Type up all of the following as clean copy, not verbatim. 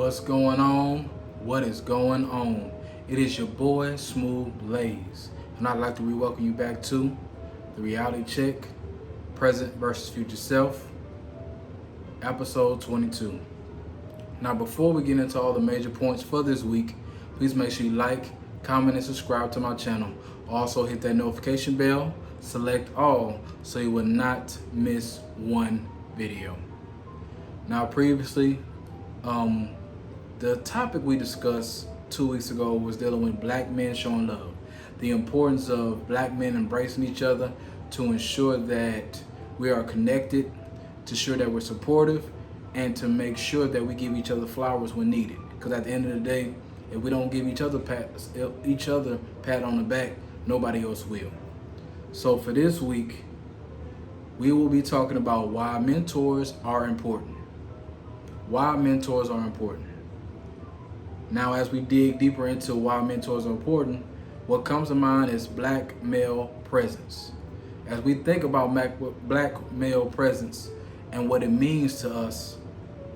What's going on? What is going on? It is your boy Smooth Blaze, and I'd like to welcome you back to the Reality Check, Present versus Future Self, episode 22. Now, before we get into all the major points for this week, please make sure you like, comment, and subscribe to my channel. Also, hit that notification bell, select all, so you will not miss one video. Now, previously, the topic we discussed 2 weeks ago was dealing with black men showing love, the importance of black men embracing each other to ensure that we are connected, to ensure that we're supportive, and to make sure that we give each other flowers when needed. Because at the end of the day, if we don't give each other pat on the back, nobody else will. So for this week, we will be talking about why mentors are important. Why mentors are important. Now, as we dig deeper into why mentors are important, what comes to mind is black male presence. As we think about black male presence and what it means to us,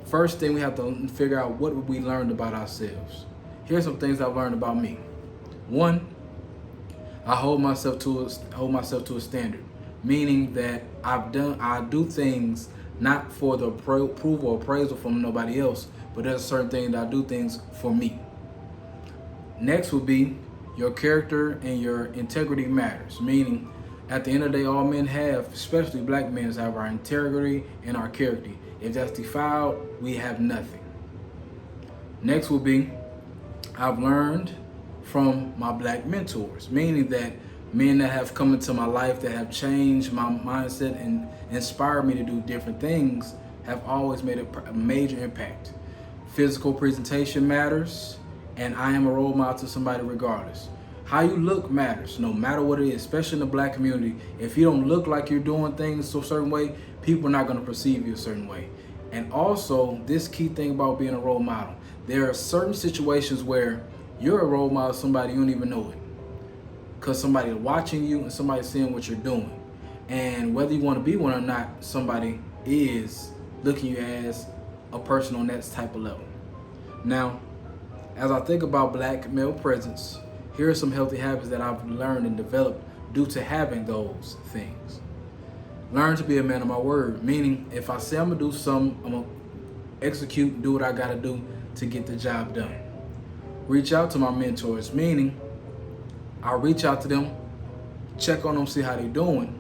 first thing we have to figure out what we learned about ourselves. Here's some things I've learned about me. One, I hold myself to a standard, meaning that I do things not for the approval or appraisal from nobody else, but there's a certain thing that I do things for me. Next would be your character and your integrity matters, meaning at the end of the day, all men have, especially black men, have our integrity and our character. If that's defiled, we have nothing. Next will be, I've learned from my black mentors, meaning that men that have come into my life that have changed my mindset and inspired me to do different things have always made a major impact. Physical presentation matters, and I am a role model to somebody regardless. How you look matters, no matter what it is, especially in the black community. If you don't look like you're doing things a certain way, people are not going to perceive you a certain way. And also, this key thing about being a role model, there are certain situations where you're a role model to somebody you don't even know it. Because somebody's watching you and somebody's seeing what you're doing. And whether you want to be one or not, somebody is looking at you as a person on that type of level. Now, as I think about black male presence, here are some healthy habits that I've learned and developed due to having those things. Learn to be a man of my word, meaning if I say I'm gonna do something, I'm gonna execute and do what I gotta do to get the job done. Reach out to my mentors, meaning I reach out to them, check on them, see how they're doing,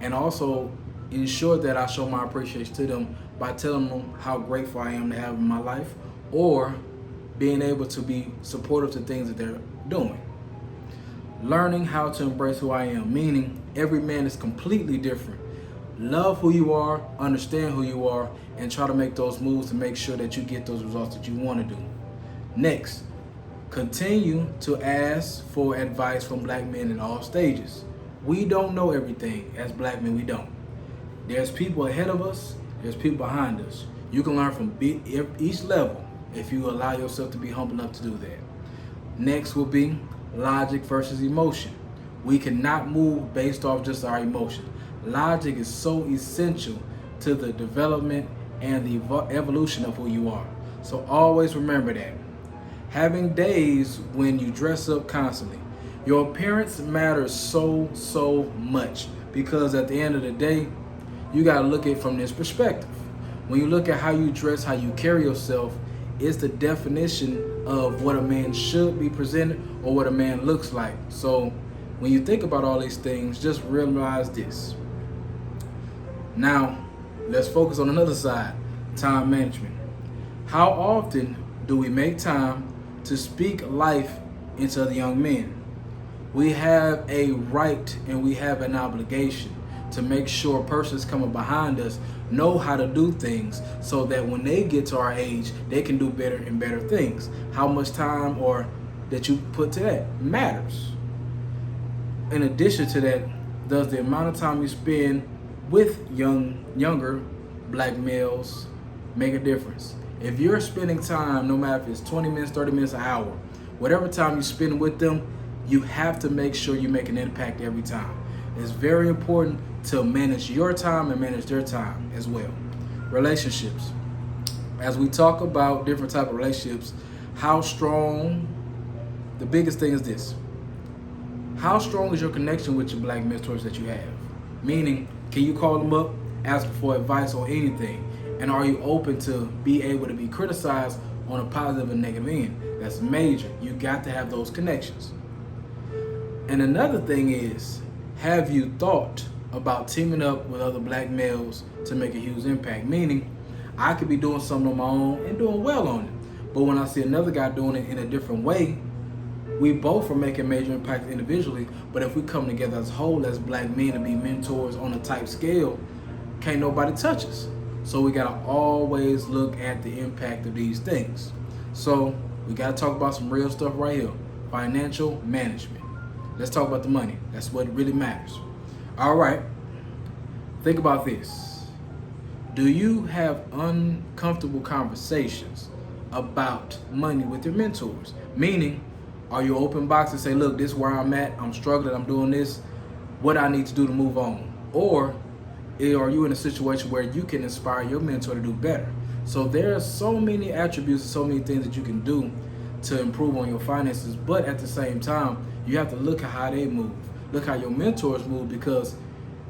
and also ensure that I show my appreciation to them by telling them how grateful I am to have in my life, or being able to be supportive to things that they're doing. Learning how to embrace who I am, meaning every man is completely different. Love who you are, understand who you are, and try to make those moves to make sure that you get those results that you want to do. Next, continue to ask for advice from black men in all stages. We don't know everything. As black men, we don't. There's people ahead of us, there's people behind us. You can learn from each level if you allow yourself to be humble enough to do that. Next will be logic versus emotion. We cannot move based off just our emotion. Logic is so essential to the development and the evolution of who you are. So always remember that. Having days when you dress up constantly. Your appearance matters so much, because at the end of the day, you got to look at it from this perspective. When you look at how you dress, how you carry yourself, it's the definition of what a man should be presented or what a man looks like. So when you think about all these things, just realize this. Now, let's focus on another side, time management. How often do we make time to speak life into the young men? We have a right and we have an obligation to make sure persons coming behind us know how to do things so that when they get to our age, they can do better and better things. How much time or that you put to that matters. In addition to that, does the amount of time you spend with younger black males make a difference? If you're spending time, no matter if it's 20 minutes, 30 minutes, an hour, whatever time you spend with them, you have to make sure you make an impact every time. It's very important to manage your time and manage their time as well. Relationships. As we talk about different type of relationships, how strong, the biggest thing is this: how strong is your connection with your black mentors that you have? Meaning, can you call them up, ask for advice on anything? And are you open to be able to be criticized on a positive and negative end? That's major. You got to have those connections. And another thing is, have you thought about teaming up with other black males to make a huge impact? Meaning, I could be doing something on my own and doing well on it, but when I see another guy doing it in a different way, we both are making major impact individually. But if we come together as a whole, as black men, to be mentors on a type scale, can't nobody touch us. So we gotta always look at the impact of these things. So we gotta talk about some real stuff right here: financial management. Let's talk about the money. That's what really matters. All right, think about this. Do you have uncomfortable conversations about money with your mentors? Meaning, are you open box and say, look, this is where I'm at, I'm struggling, I'm doing this, what I need to do to move on? Or are you in a situation where you can inspire your mentor to do better? So there are so many attributes and so many things that you can do to improve on your finances, but at the same time, you have to look at how they move. Look how your mentors move, because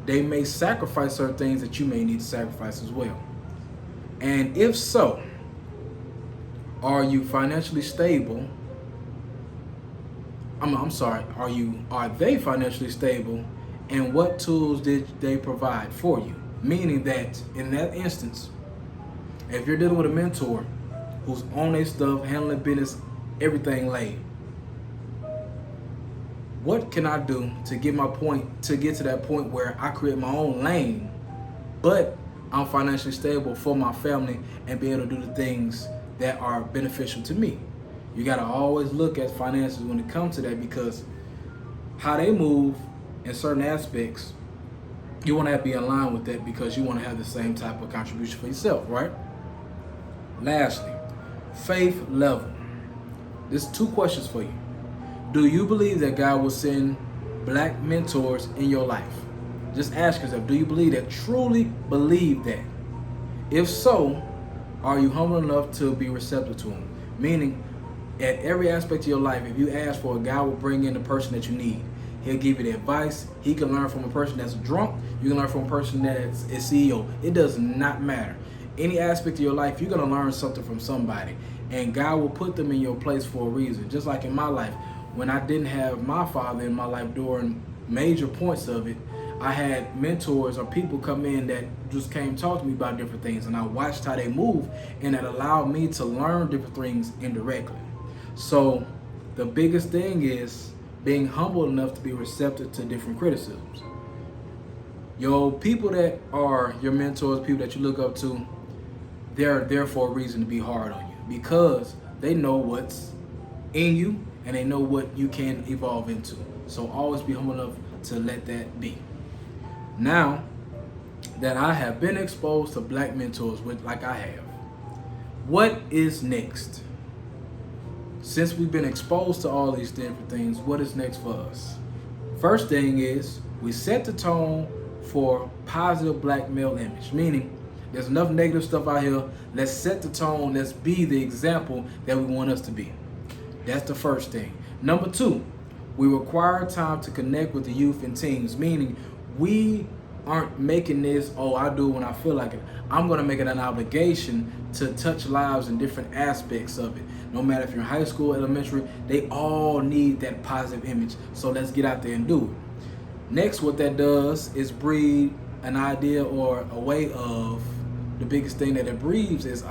they may sacrifice certain things that you may need to sacrifice as well. And if so, are you financially stable? Are they financially stable, and what tools did they provide for you? Meaning that in that instance, if you're dealing with a mentor who's on their stuff, handling business, everything laid, what can I do to get to that point where I create my own lane, but I'm financially stable for my family and be able to do the things that are beneficial to me? You gotta always look at finances when it comes to that, because how they move in certain aspects, you wanna be in line with that, because you wanna have the same type of contribution for yourself, right? Lastly, faith level. There's 2 questions for you. Do you believe that God will send black mentors in your life? Just ask yourself, do you believe that? Truly believe that? If so, are you humble enough to be receptive to them? Meaning, at every aspect of your life, if you ask for it, God will bring in the person that you need. He'll give you the advice. He can learn from a person that's drunk. You can learn from a person that's a CEO. It does not matter. Any aspect of your life, you're going to learn something from somebody. And God will put them in your place for a reason. Just like in my life, when I didn't have my father in my life during major points of it, I had mentors or people come in that just came talk to me about different things, and I watched how they move, and it allowed me to learn different things indirectly. So the biggest thing is being humble enough to be receptive to different criticisms. Your people that are your mentors, people that you look up to, they're there for a reason to be hard on you, because they know what's in you and they know what you can evolve into. So always be humble enough to let that be. Now that I have been exposed to black mentors like I have, what is next? Since we've been exposed to all these different things, what is next for us? First thing is, we set the tone for positive black male image, meaning there's enough negative stuff out here. Let's set the tone. Let's be the example that we want us to be. That's the first thing. Number 2, we require time to connect with the youth and teens, meaning we aren't making this, oh, I do it when I feel like it. I'm going to make it an obligation to touch lives in different aspects of it. No matter if you're in high school, elementary, they all need that positive image. So let's get out there and do it. Next, what that does is breed an idea or a way of, the biggest thing that it breeds is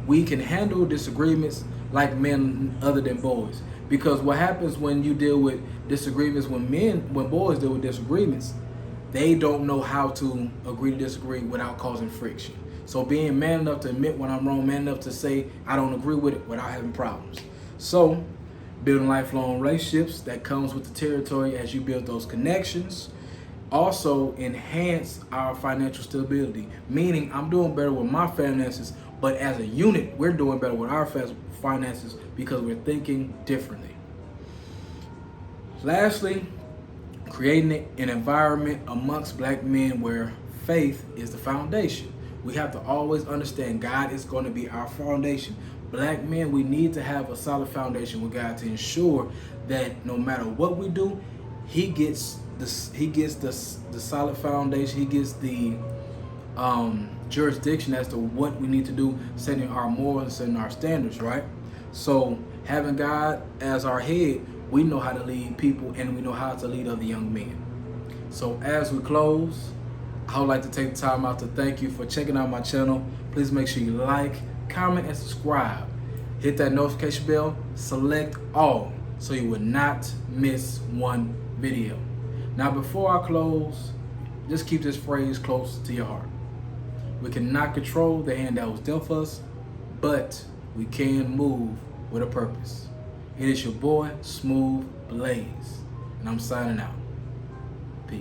we can handle disagreements like men other than boys. Because what happens when you deal with disagreements, when boys deal with disagreements, they don't know how to agree to disagree without causing friction. So being man enough to admit when I'm wrong, man enough to say I don't agree with it without having problems. So building lifelong relationships, that comes with the territory as you build those connections. Also enhance our financial stability, meaning I'm doing better with my finances, but as a unit, we're doing better with our finances because we're thinking differently. Lastly, creating an environment amongst black men where faith is the foundation. We have to always understand God is going to be our foundation. Black men, we need to have a solid foundation with God to ensure that no matter what we do, He gets the solid foundation. He gets the jurisdiction as to what we need to do, setting our morals and setting our standards, right? So having God as our head, we know how to lead people and we know how to lead other young men. So as we close, I would like to take the time out to thank you for checking out my channel. Please make sure you like, comment, and subscribe. Hit that notification bell, select all, so you will not miss one video. Now before I close, just keep this phrase close to your heart. We cannot control the hand that was dealt us, but we can move with a purpose. It is your boy, Smooth Blaze, and I'm signing out.